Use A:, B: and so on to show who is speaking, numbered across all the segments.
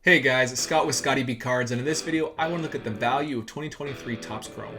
A: Hey guys, it's Scott with Scotty B Cards, and in this video, I want to look at the value of 2023 Topps Chrome.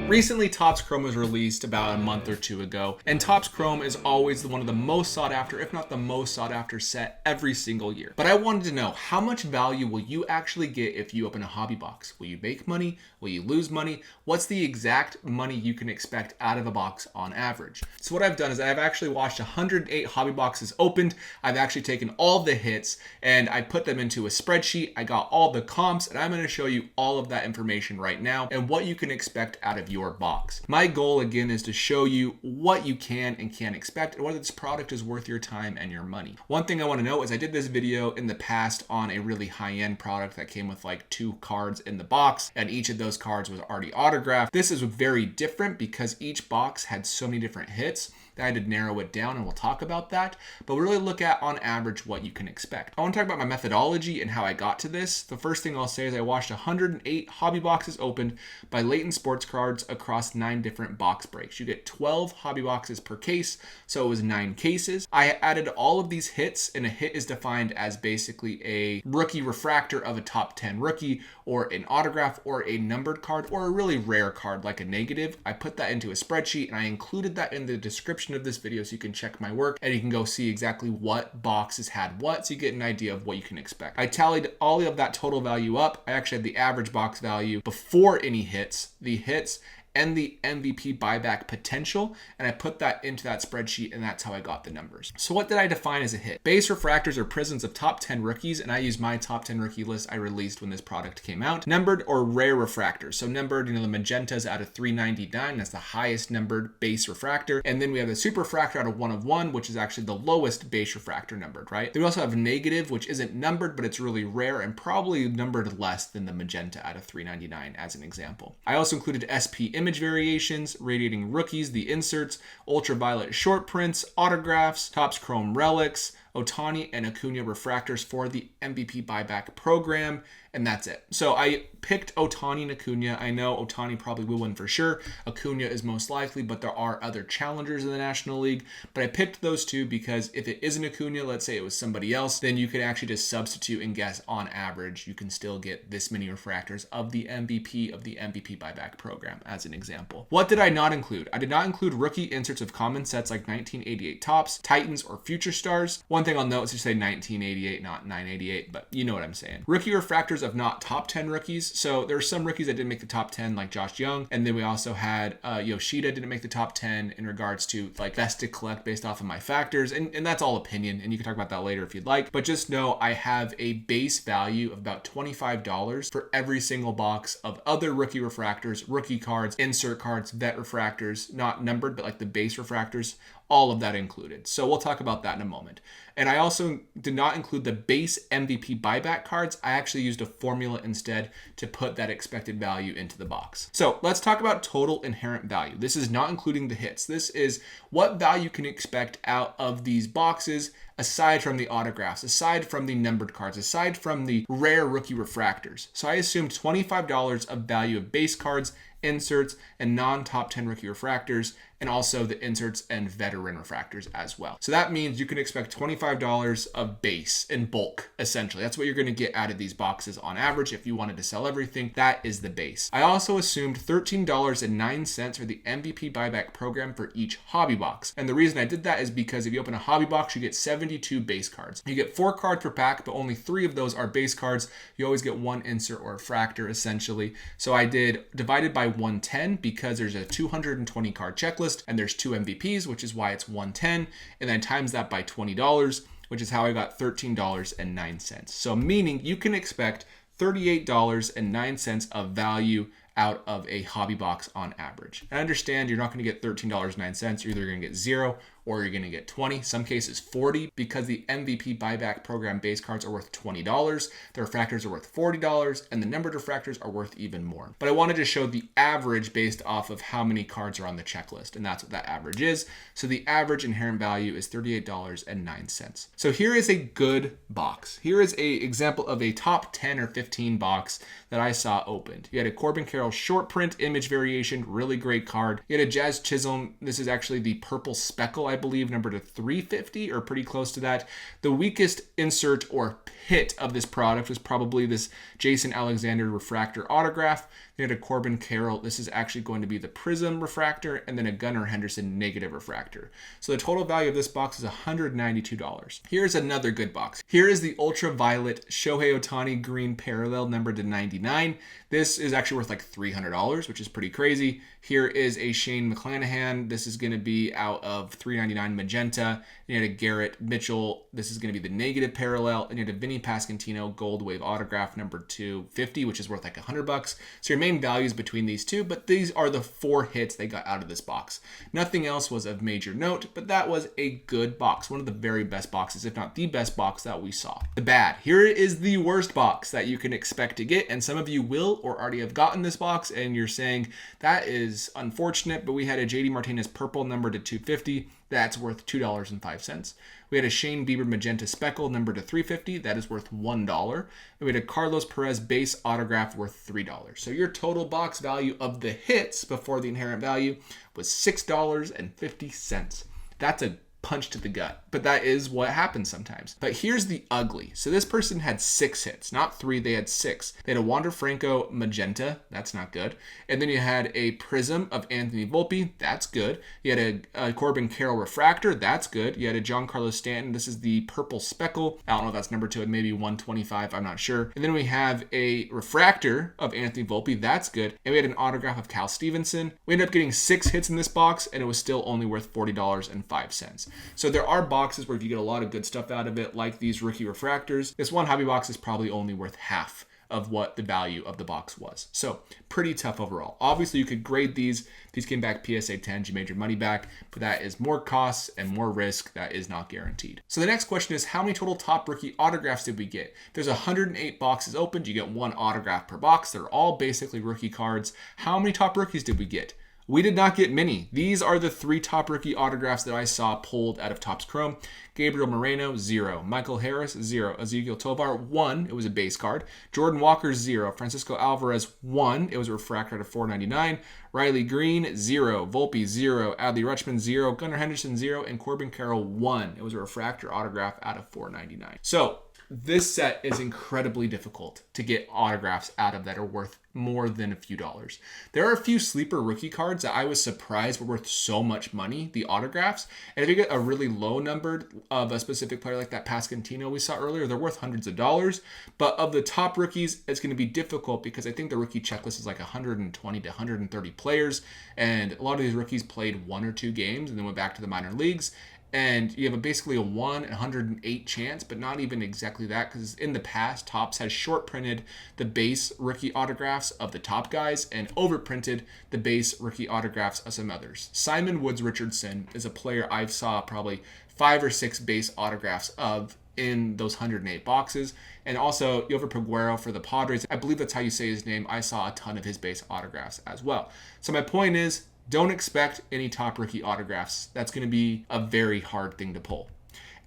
A: Recently, Topps Chrome was released about a month or two ago, and Topps Chrome is always one of the most sought after, if not the most sought after set every single year. But I wanted to know, how much value will you actually get if you open a hobby box? Will you make money? Will you lose money? What's the exact money you can expect out of a box on average? So what I've done is I've actually watched 108 hobby boxes opened. I've actually taken all the hits and I put them into a spreadsheet. I got all the comps, and I'm going to show you all of that information right now and what you can expect out of your box. My goal again is to show you what you can and can't expect and whether this product is worth your time and your money. One thing I want to note is I did this video in the past on a really high-end product that came with like 2 cards in the box, and each of those cards was already autographed. This is very different because each box had so many different hits that I had to narrow it down, and we'll talk about that. But we'll really look at, on average, what you can expect. I want to talk about my methodology and how I got to this. The first thing I'll say is I watched 108 hobby boxes opened by Layton Sports Cards across 9 different box breaks. You get 12 hobby boxes per case, so it was 9 cases. I added all of these hits, and a hit is defined as basically a rookie refractor of a top 10 rookie, or an autograph, or a numbered card, or a really rare card like a negative. I put that into a spreadsheet, and I included that in the description of this video so you can check my work and you can go see exactly what boxes had what, so you get an idea of what you can expect. I tallied all of that total value up. I actually had the average box value before any hits, the hits, and the MVP buyback potential, and I put that into that spreadsheet, and that's how I got the numbers. So what did I define as a hit? Base refractors are prisms of top 10 rookies, and I used my top 10 rookie list I released when this product came out. Numbered or rare refractors. So numbered, the magentas out of 399, that's the highest numbered base refractor. And then we have the super refractor out of 1 of 1, which is actually the lowest base refractor numbered, right? Then we also have negative, which isn't numbered, but it's really rare and probably numbered less than the magenta out of 399 as an example. I also included SP image variations, radiating rookies, the inserts, ultraviolet short prints, autographs, Topps Chrome relics, Ohtani and Acuna refractors for the MVP buyback program, and that's it. So I picked Ohtani and Acuna. I know Ohtani probably will win for sure. Acuna is most likely, but there are other challengers in the National League. But I picked those two because if it isn't Acuna, let's say it was somebody else, then you could actually just substitute and guess on average, you can still get this many refractors of the MVP buyback program as an example. What did I not include? I did not include rookie inserts of common sets like 1988 Topps, Titans, or Future Stars. One thing I'll note is to say 1988, not 988, but you know what I'm saying. Rookie refractors of not top 10 rookies. So there are some rookies that didn't make the top 10, like Josh Young. And then we also had Yoshida didn't make the top 10 in regards to like best to collect based off of my factors. And that's all opinion. And you can talk about that later if you'd like. But just know I have a base value of about $25 for every single box of other rookie refractors, rookie cards, insert cards, vet refractors, not numbered, but like the base refractors. All of that included. So we'll talk about that in a moment. And I also did not include the base MVP buyback cards. I actually used a formula instead to put that expected value into the box. So let's talk about total inherent value. This is not including the hits. This is what value you can expect out of these boxes aside from the autographs, aside from the numbered cards, aside from the rare rookie refractors. So I assumed $25 of value of base cards, inserts, and non-top 10 rookie refractors, and also the inserts and veteran refractors as well. So that means you can expect $25 of base in bulk, essentially. That's what you're going to get out of these boxes on average. If you wanted to sell everything, that is the base. I also assumed $13.09 for the MVP buyback program for each hobby box. And the reason I did that is because if you open a hobby box, you get 72 base cards. You get 4 cards per pack, but only 3 of those are base cards. You always get 1 insert or refractor, essentially. So I did divided by 110 because there's a 220 card checklist and there's 2 MVPs, which is why it's 110, and then times that by $20, which is how I got $13.09. So meaning you can expect $38.09 of value out of a hobby box on average. And I understand you're not going to get $13.09. You're either going to get 0 or you're going to get 20, some cases 40, because the MVP buyback program base cards are worth $20, the refractors are worth $40, and the numbered refractors are worth even more. But I wanted to show the average based off of how many cards are on the checklist, and that's what that average is. So the average inherent value is $38.09. So here is a good box. Here is a example of a top 10 or 15 box that I saw opened. You had a Corbin Carroll short print image variation, really great card. You had a Jazz Chisholm. This is actually the purple speckle, I believe, numbered to 350 or pretty close to that. The weakest insert or hit of this product was probably this Jason Alexander refractor autograph. They had a Corbin Carroll. This is actually going to be the Prism refractor, and then a Gunnar Henderson negative refractor. So the total value of this box is $192. Here's another good box. Here is the ultraviolet Shohei Ohtani green parallel numbered to 99. This is actually worth like $300, which is pretty crazy. Here is a Shane McClanahan. This is going to be out of $399 magenta. You had a Garrett Mitchell. This is going to be the negative parallel. And you had a Vinny Pasquantino gold wave autograph number 250, which is worth like $100. So your main values between these two, but these are the 4 hits they got out of this box. Nothing else was of major note, but that was a good box. One of the very best boxes, if not the best box that we saw. The bad. Here is the worst box that you can expect to get, and some of you will or already have gotten this box, and you're saying that is unfortunate, but we had a JD Martinez purple number to 250. That's worth $2.05. We had a Shane Bieber magenta speckle number to 350. That is worth $1. And we had a Carlos Perez base autograph worth $3. So your total box value of the hits before the inherent value was $6.50. That's a punch to the gut, but that is what happens sometimes. But here's the ugly. So this person had 6 hits, not 3, they had 6. They had a Wander Franco magenta, that's not good. And then you had a Prism of Anthony Volpe, that's good. You had a Corbin Carroll refractor, that's good. You had a Giancarlo Stanton, this is the purple speckle. I don't know if that's number 2 at maybe 125, I'm not sure. And then we have a refractor of Anthony Volpe, that's good. And we had an autograph of Cal Stevenson. We ended up getting 6 hits in this box, and it was still only worth $40.05. So there are boxes where if you get a lot of good stuff out of it, like these rookie refractors, this one hobby box is probably only worth half of what the value of the box was. So pretty tough overall. Obviously you could grade these. These came back PSA 10, you made your money back, but that is more costs and more risk that is not guaranteed. So the next question is, how many total top rookie autographs did we get? There's 108 boxes opened. You get 1 autograph per box. They're all basically rookie cards. How many top rookies did we get? We did not get many. These are the 3 top rookie autographs that I saw pulled out of Topps Chrome. Gabriel Moreno, 0. Michael Harris, 0. Ezequiel Tovar, 1. It was a base card. Jordan Walker, 0. Francisco Alvarez, 1. It was a refractor out of $4.99. Riley Green, 0. Volpe, 0. Adley Rutschman, 0. Gunnar Henderson, 0. And Corbin Carroll, 1. It was a refractor autograph out of $4.99. So this set is incredibly difficult to get autographs out of that are worth more than a few dollars. There are a few sleeper rookie cards that I was surprised were worth so much money, the autographs. And if you get a really low numbered of a specific player like that Pasquantino we saw earlier, they're worth hundreds of dollars. But of the top rookies, it's going to be difficult because I think the rookie checklist is like 120 to 130 players. And a lot of these rookies played 1 or 2 games and then went back to the minor leagues. And you have basically a 1 in 108 chance, but not even exactly that, because in the past, Topps has short printed the base rookie autographs of the top guys and overprinted the base rookie autographs of some others. Simon Woods Richardson is a player I saw probably 5 or 6 base autographs of in those 108 boxes. And also Yover Peguero for the Padres. I believe that's how you say his name. I saw a ton of his base autographs as well. So my point is, don't expect any top rookie autographs. That's going to be a very hard thing to pull.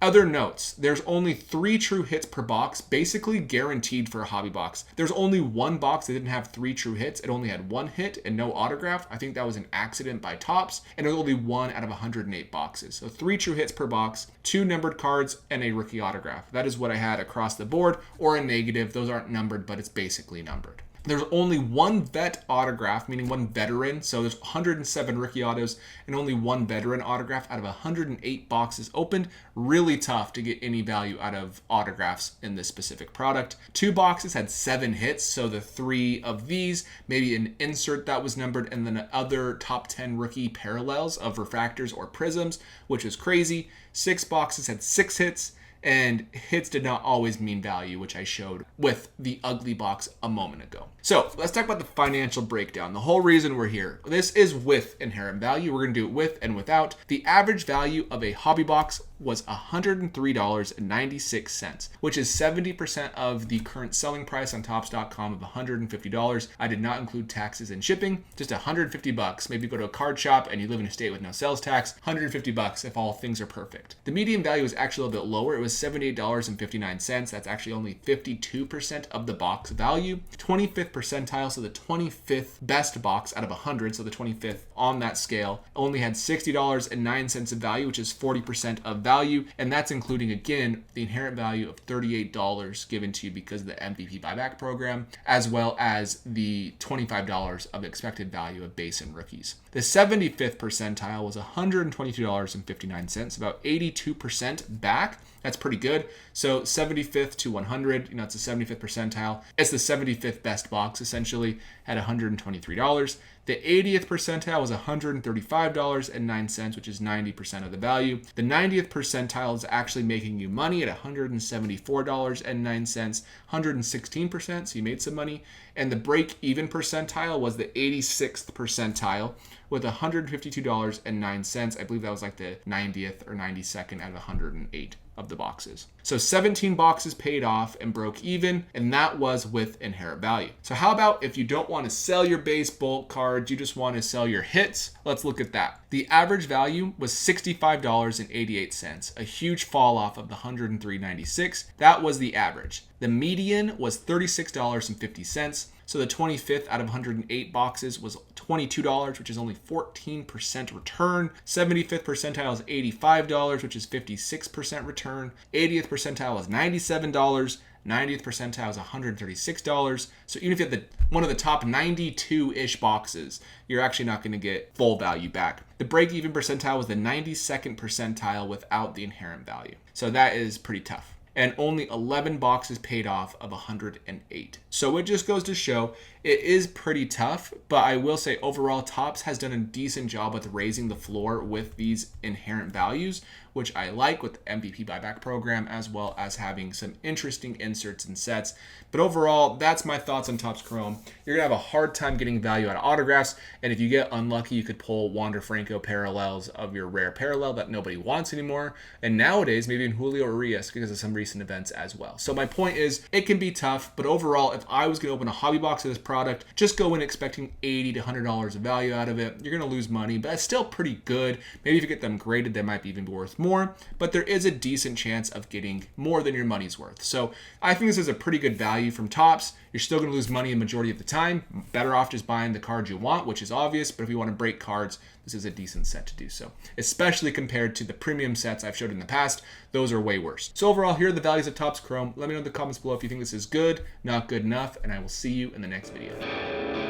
A: Other notes, there's only 3 true hits per box, basically guaranteed for a hobby box. There's only 1 box that didn't have 3 true hits. It only had 1 hit and no autograph. I think that was an accident by Topps, and it was only 1 out of 108 boxes. So 3 true hits per box, 2 numbered cards, and a rookie autograph. That is what I had across the board, or a negative. Those aren't numbered, but it's basically numbered. There's only 1 vet autograph, meaning 1 veteran. So there's 107 rookie autos and only 1 veteran autograph out of 108 boxes opened. Really tough to get any value out of autographs in this specific product. 2 boxes had 7 hits. So the 3 of these, maybe an insert that was numbered, and then other top 10 rookie parallels of refractors or prisms, which is crazy. 6 boxes had 6 hits. And hits did not always mean value, which I showed with the ugly box a moment ago. So let's talk about the financial breakdown. The whole reason we're here. This is with inherent value. We're going to do it with and without. The average value of a hobby box was $103.96, which is 70% of the current selling price on Topps.com of $150. I did not include taxes and shipping, just $150. Maybe go to a card shop and you live in a state with no sales tax, $150 if all things are perfect. The median value is actually a little bit lower. It was $78.59. That's actually only 52% of the box value. 25th percentile, so the 25th best box out of 100, so the 25th on that scale, only had $60.09 of value, which is 40% of value, and that's including, again, the inherent value of $38 given to you because of the MVP buyback program, as well as the $25 of expected value of base and rookies. The 75th percentile was $122.59, about 82% back. That's pretty good. So 75th to 100, it's a 75th percentile. It's the 75th best box, essentially, at $123. The 80th percentile was $135.09, which is 90% of the value. The 90th percentile is actually making you money at $174.09, 116%, so you made some money. And the break-even percentile was the 86th percentile with $152.09. I believe that was like the 90th or 92nd out of 108 of the boxes. So 17 boxes paid off and broke even, and that was with inherent value. So how about if you don't want to sell your base bulk cards, you just want to sell your hits? Let's look at that. The average value was $65.88, a huge fall off of the $103.96. That was the average. The median was $36.50. So the 25th out of 108 boxes was $22, which is only 14% return. 75th percentile is $85, which is 56% return. 80th percentile is $97. 90th percentile is $136. So even if you have one of the top 92-ish boxes, you're actually not going to get full value back. The break-even percentile was the 92nd percentile without the inherent value. So that is pretty tough. And only 11 boxes paid off of 108. So it just goes to show it is pretty tough, but I will say overall Topps has done a decent job with raising the floor with these inherent values, which I like with the MVP buyback program, as well as having some interesting inserts and sets. But overall, that's my thoughts on Topps Chrome. You're gonna have a hard time getting value out of autographs, and if you get unlucky, you could pull Wander Franco parallels of your rare parallel that nobody wants anymore. And nowadays, maybe in Julio Urias because of some recent events as well. So my point is, it can be tough, but overall, if I was gonna open a hobby box of this product, just go in expecting $80 to $100 of value out of it. You're gonna lose money, but it's still pretty good. Maybe if you get them graded, they might even be worth more, but there is a decent chance of getting more than your money's worth. So I think this is a pretty good value from Topps. You're still going to lose money the majority of the time. Better off just buying the cards you want, which is obvious, but if you want to break cards, this is a decent set to do so, especially compared to the premium sets I've showed in the past. Those are way worse. So overall, here are the values of Topps Chrome. Let me know in the comments below if you think this is good, not good enough, and I will see you in the next video.